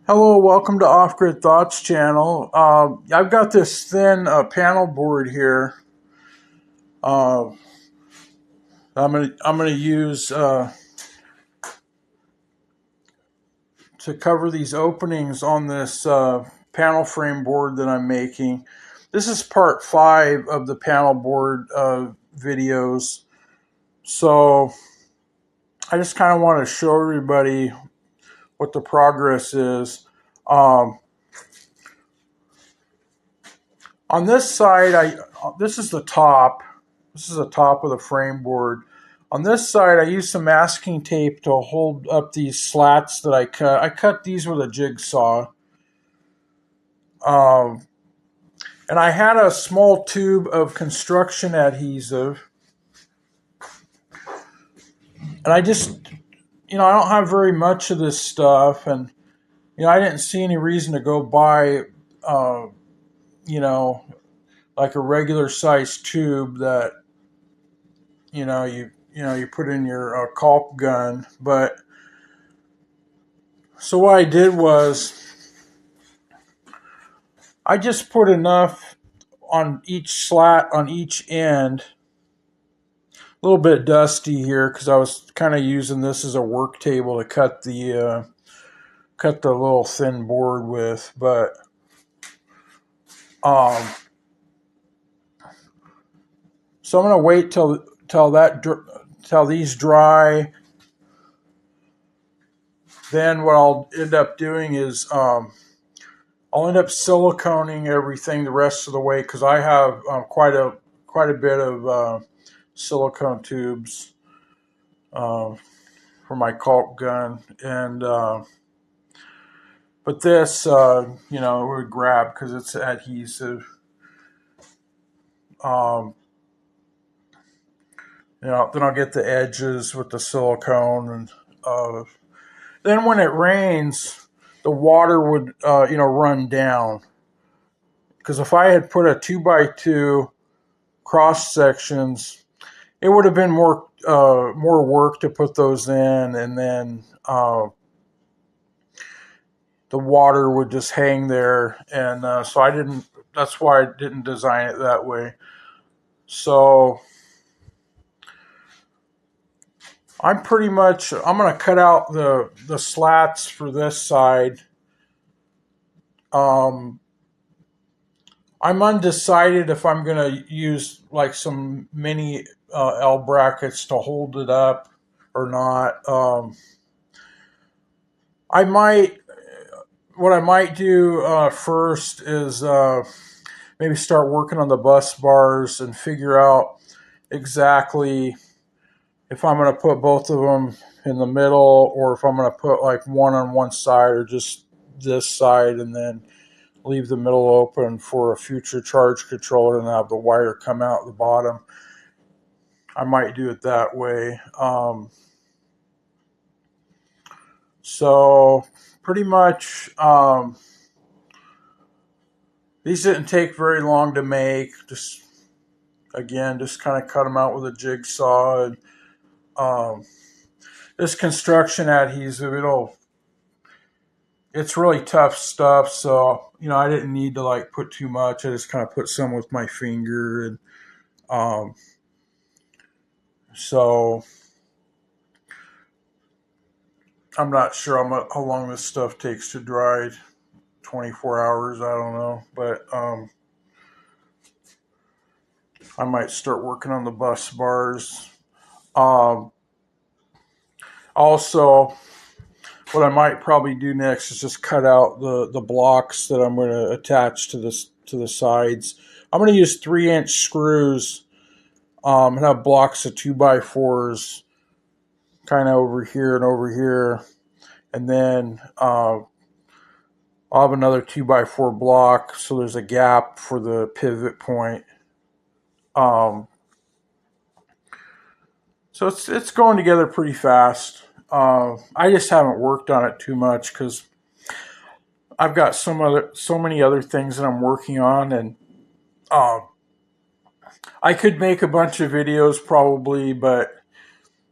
Hello, welcome to Off Grid Thoughts channel. I've got this thin panel board here. Uh, I'm gonna use to cover these openings on this panel frame board that I'm making. This is part 5 of the panel board videos. So I just kind of want to show everybody what the progress is. Um, on this side, this is the top. This is the top of the frame board. On this side, I used some masking tape to hold up these slats that I cut. I cut these with a jigsaw. Um, and I had a small tube of construction adhesive. And I just, I don't have very much of this stuff. And, I didn't see any reason to go buy, uh, you know, like a regular size tube that, you put in your caulk gun. But so what I did was I just put enough on each slat on each end. A little bit dusty here because I was kind of using this as a work table to cut the little thin board with. But um, so I'm gonna wait till these dry. Then what I'll end up doing is I'll end up siliconing everything the rest of the way because I have quite a bit of silicone tubes uh, for my caulk gun, and but this it would grab because it's adhesive. Um, then I'll get the edges with the silicone, and then when it rains, the water would run down. Because if I had put a 2x2 cross sections, it would have been more work to put those in, and then the water would just hang there, and so I didn't. That's why I didn't design it that way. So I'm going to cut out the slats for this side. Um, I'm undecided if I'm going to use like some mini L brackets to hold it up or not. I might. What I might do first is maybe start working on the bus bars and figure out exactly if I'm going to put both of them in the middle or if I'm going to put like one on one side or just this side and then leave the middle open for a future charge controller and have the wire come out the bottom. I might do it that way. So pretty much these didn't take very long to make. Just kind of cut them out with a jigsaw. And this construction adhesive, it's really tough stuff. So I didn't need to like put too much. I just kind of put some with my finger, and so I'm not sure how long this stuff takes to dry. 24 hours, I don't know, but I might start working on the bus bars. Um, Also, what I might probably do next is just cut out the blocks that I'm going to attach to the sides. I'm going to use 3-inch screws and have blocks of 2x4s kind of over here, and then I'll have another 2x4 block so there's a gap for the pivot point. Um, so it's going together pretty fast. I just haven't worked on it too much because I've got so many other things that I'm working on, and um, I could make a bunch of videos probably, but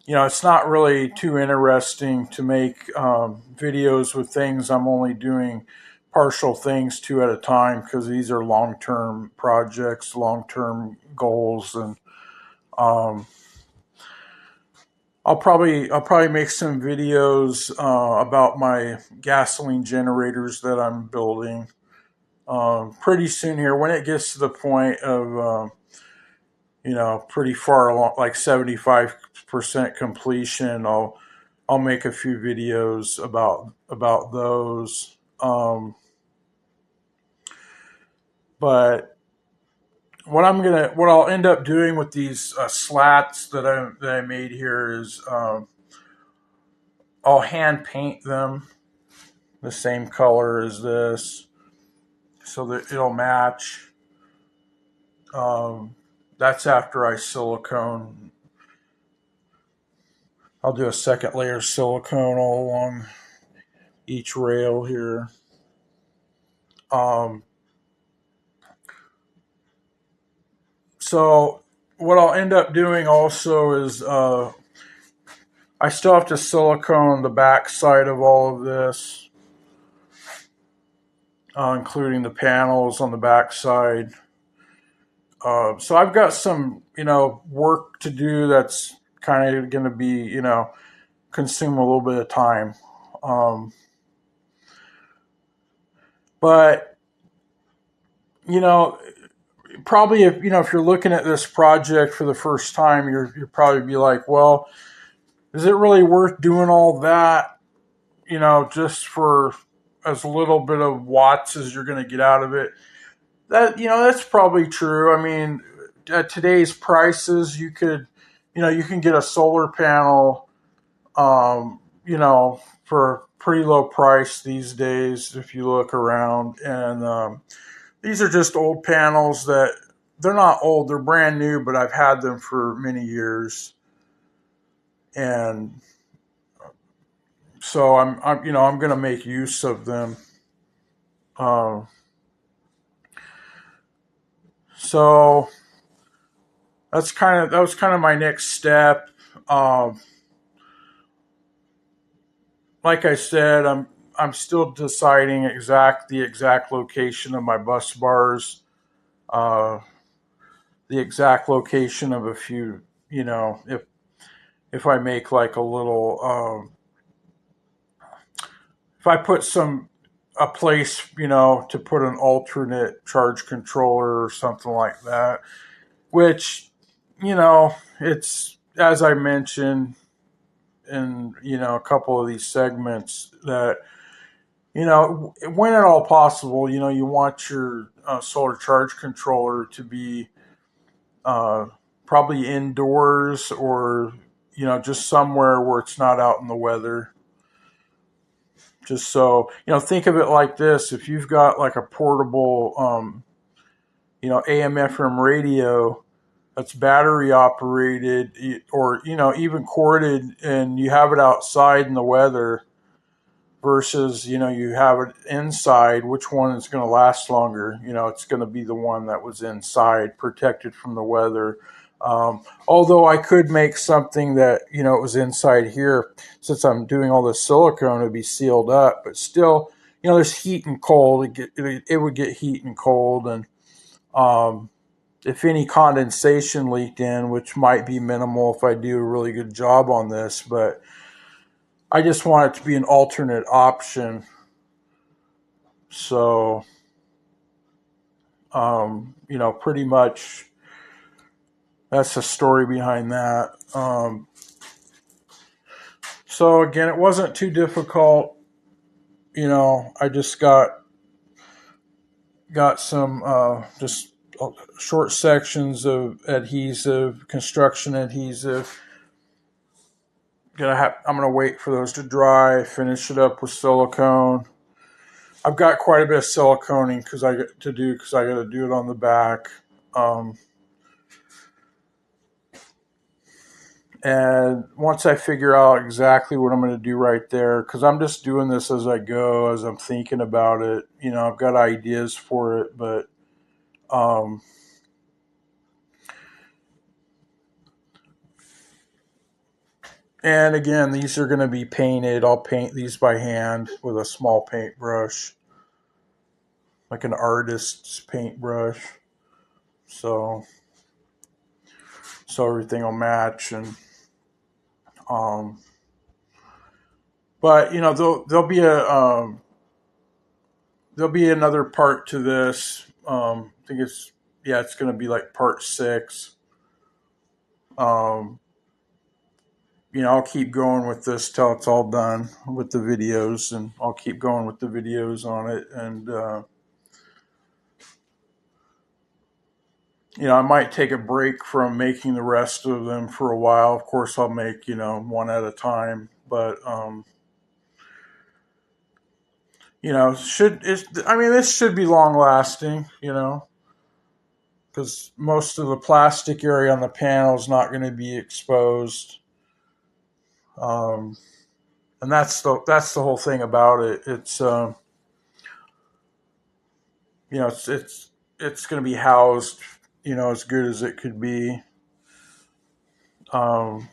it's not really too interesting to make videos with things I'm only doing partial things to at a time, because these are long term projects, long term goals, and um, I'll probably make some videos about my gasoline generators that I'm building pretty soon here, when it gets to the point of pretty far along, like 75% completion. I'll make a few videos about those. But what I'll end up doing with these slats that I made here is I'll hand paint them the same color as this so that it'll match. Um, that's after I silicone. I'll do a second layer of silicone all along each rail here. Um, so what I'll end up doing also is I still have to silicone the back side of all of this, including the panels on the back side. So I've got some, work to do that's kind of going to be, consume a little bit of time. Um, but, you know, probably if you're looking at this project for the first time, you're probably be like, well, is it really worth doing all that, just for as little bit of watts as you're going to get out of it? That's probably true. I mean, at today's prices, you can get a solar panel, for a pretty low price these days if you look around. And these are just old panels that they're not old; they're brand new, but I've had them for many years, and so I'm going to make use of them. Uh, so that was kind of my next step. Um, like I said, I'm still deciding the exact location of my bus bars, uh, the exact location of a few. If I make like a little, if I put a place, to put an alternate charge controller or something like that, which, it's, as I mentioned in a couple of these segments, that when at all possible, you want your solar charge controller to be uh, probably indoors, or just somewhere where it's not out in the weather. Just so think of it like this: if you've got like a portable, AM/FM radio that's battery operated, or even corded, and you have it outside in the weather, versus you have it inside, which one is going to last longer? It's going to be the one that was inside, protected from the weather. Although I could make something that it was inside here, since I'm doing all this silicone, it would be sealed up, but still, there's heat and cold. It would get heat and cold, and um, if any condensation leaked in, which might be minimal if I do a really good job on this, but I just want it to be an alternate option. So, pretty much that's the story behind that. So again, it wasn't too difficult. I just got some just short sections of adhesive, construction adhesive. I'm gonna wait for those to dry. Finish it up with silicone. I've got quite a bit of siliconing because I got to do it on the back. Um, and once I figure out exactly what I'm going to do right there, because I'm just doing this as I go, as I'm thinking about it. I've got ideas for it, but um, And again, these are going to be painted. I'll paint these by hand with a small paintbrush, like an artist's paintbrush. So, so everything will match. And um, but there'll be another part to this. I think it's going to be like part 6. Um, I'll keep going with this till it's all done with the videos, and I'll keep going with the videos on it. And I might take a break from making the rest of them for a while. Of course, I'll make one at a time, but this should be long lasting. Because most of the plastic area on the panel is not going to be exposed. Um, and that's the whole thing about it. It's it's going to be housed, as good as it could be. Um,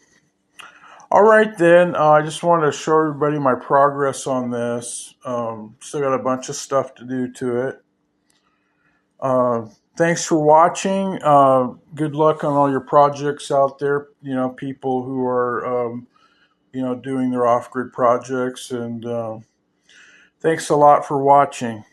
all right, then. I just wanted to show everybody my progress on this. Still got a bunch of stuff to do to it. Thanks for watching. Good luck on all your projects out there. People who are doing their off-grid projects, and thanks a lot for watching.